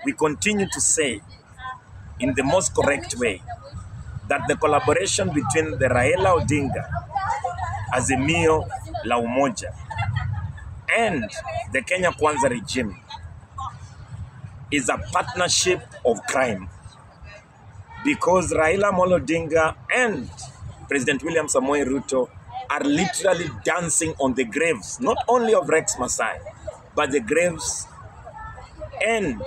we continue to say in the most correct way that the collaboration between the Raila Odinga, Azimio la Umoja, and the Kenya Kwanza regime is a partnership of crime, because Raila Amolo Odinga and President William Samoei Ruto are literally dancing on the graves, not only of Rex Masai, but the graves and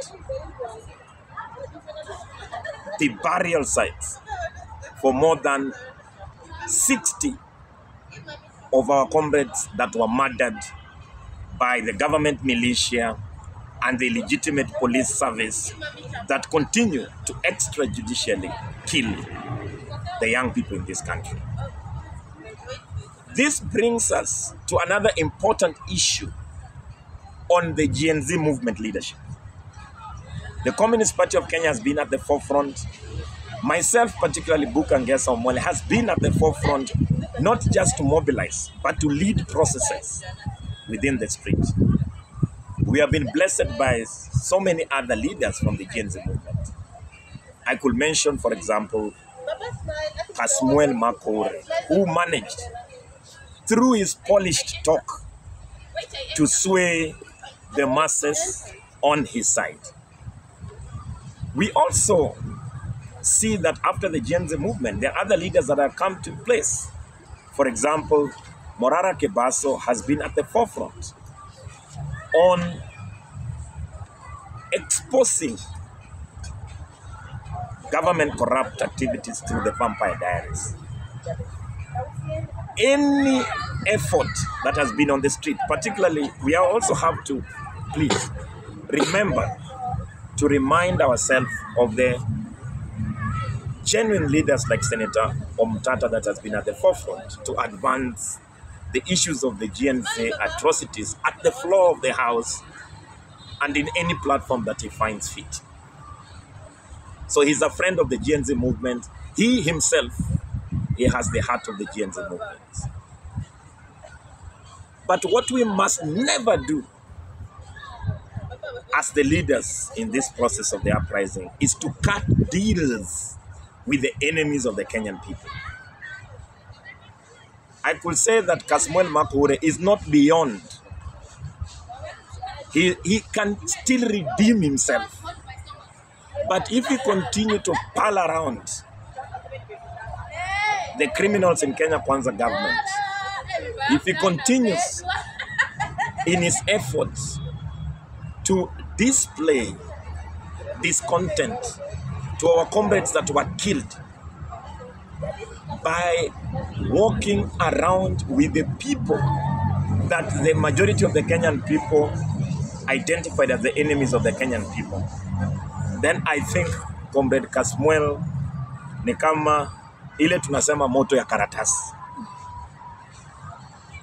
the burial sites for more than 60 of our comrades that were murdered by the government militia and the legitimate police service that continue to extrajudicially kill the young people in this country. This brings us to another important issue on the Gen Z movement leadership. The Communist Party of Kenya has been at the forefront. Myself, particularly Bukangesa Omole, has been at the forefront, not just to mobilize, but to lead processes within the street. We have been blessed by so many other leaders from the Gen Z movement. I could mention, for example, Kasmuel Mokoure, who managed, through his polished talk, to sway the masses on his side. We also see that after the Gen Z movement, there are other leaders that have come to place. For example, Morara Kebaso has been at the forefront on exposing government corrupt activities through the Vampire Diaries. Any effort that has been on the street, particularly, we also have to, please, remember to remind ourselves of the genuine leaders like Senator Omtata that has been at the forefront to advance the issues of the Gen Z atrocities at the floor of the House and in any platform that he finds fit. So he's a friend of the Gen Z movement. He himself, he has the heart of the Gen Z movement. But what we must never do as the leaders in this process of the uprising is to cut deals with the enemies of the Kenyan people. I could say that Kasmuel Mokoure is not beyond. He can still redeem himself. But if he continue to pal around the criminals in Kenya Kwanza government, if he continues in his efforts to display discontent to our comrades that were killed by walking around with the people that the majority of the Kenyan people identified as the enemies of the Kenyan people, then I think Comrade Kasmuel ni kama ile tunasema moto ya karatasi.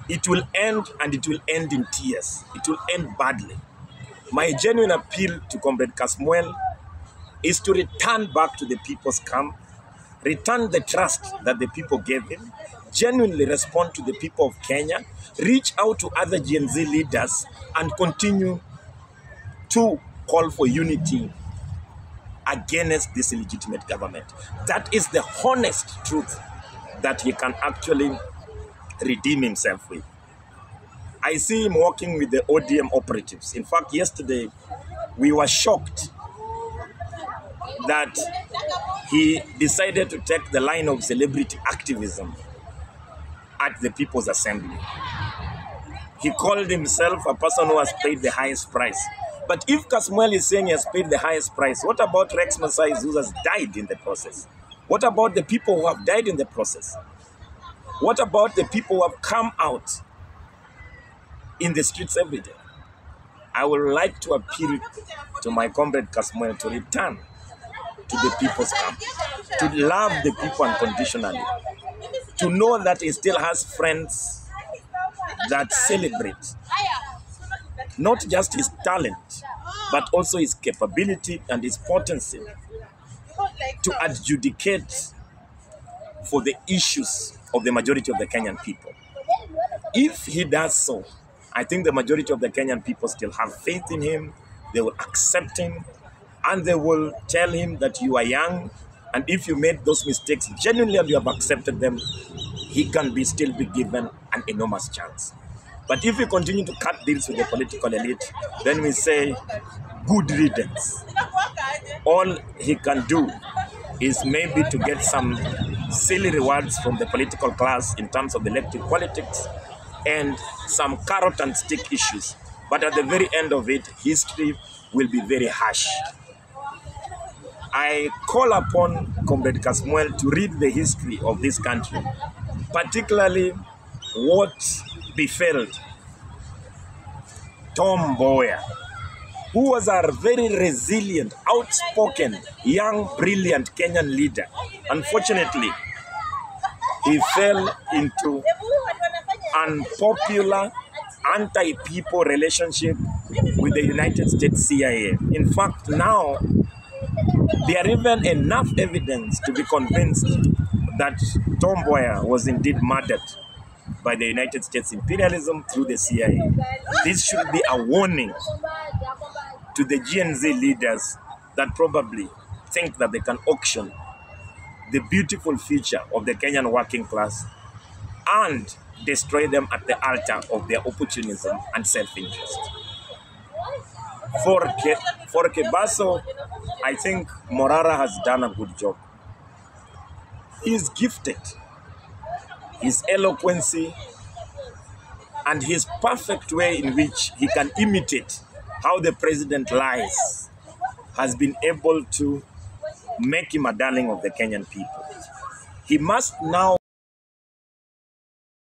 It will end, and it will end in tears. It will end badly. My genuine appeal to Comrade Kasmuel is to return back to the people's camp, return the trust that the people gave him, genuinely respond to the people of Kenya, reach out to other Gen Z leaders, and continue to call for unity against this illegitimate government. That is the honest truth that he can actually redeem himself with. I see him working with the ODM operatives. In fact, yesterday, we were shocked that he decided to take the line of celebrity activism at the People's Assembly. He called himself a person who has paid the highest price. But if Kasmuel is saying he has paid the highest price, what about Rex Masai who has died in the process? What about the people who have died in the process? What about the people who have come out in the streets every day? I would like to appeal to my comrade Kasmuel to return to the people's camp, to love the people unconditionally, to know that he still has friends that celebrate not just his talent, but also his capability and his potency to adjudicate for the issues of the majority of the Kenyan people. If he does so, I think the majority of the Kenyan people still have faith in him. They will accept him And they will tell him that you are young, and if you made those mistakes genuinely and you have accepted them, he can still be given an enormous chance. But if you continue to cut deals with the political elite, then we say, good riddance. All he can do is maybe to get some silly rewards from the political class in terms of elective politics and some carrot and stick issues. But at the very end of it, history will be very harsh. I call upon Comrade Kasmuel to read the history of this country, particularly what befell Tom Mboya, who was a very resilient, outspoken, young, brilliant Kenyan leader. Unfortunately, he fell into unpopular, anti-people relationship with the United States CIA. In fact, now, there are even enough evidence to be convinced that Tom Mboya was indeed murdered by the United States imperialism through the CIA. This should be a warning to the GNZ leaders that probably think that they can auction the beautiful future of the Kenyan working class and destroy them at the altar of their opportunism and self-interest. For Kebaso, I think Morara has done a good job. He is gifted. His eloquency and his perfect way in which he can imitate how the president lies has been able to make him a darling of the Kenyan people. He must now